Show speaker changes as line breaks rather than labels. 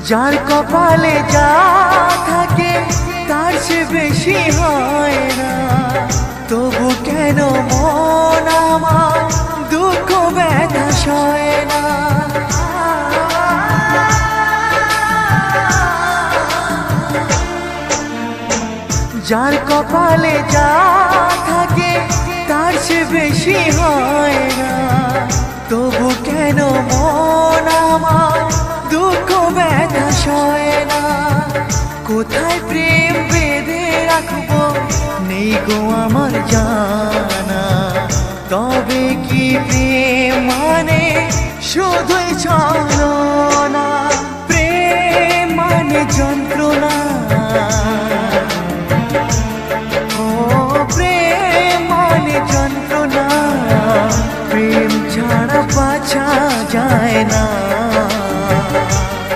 যার কপালে যা থাকে তার সে বেশি হয় না। তবু কেন মন আমার দুঃখ ব্যথা সয় না। যার কপালে যা থাকে তার সে বেশি হয় না। তবু কেন মন আমার দুঃখ ব্যথা সয় না। কোথায় প্রেম বেঁধে রাখবো নেই গো আমার জানা। তবে কি প্রেম মানে শুধুই ছলনা?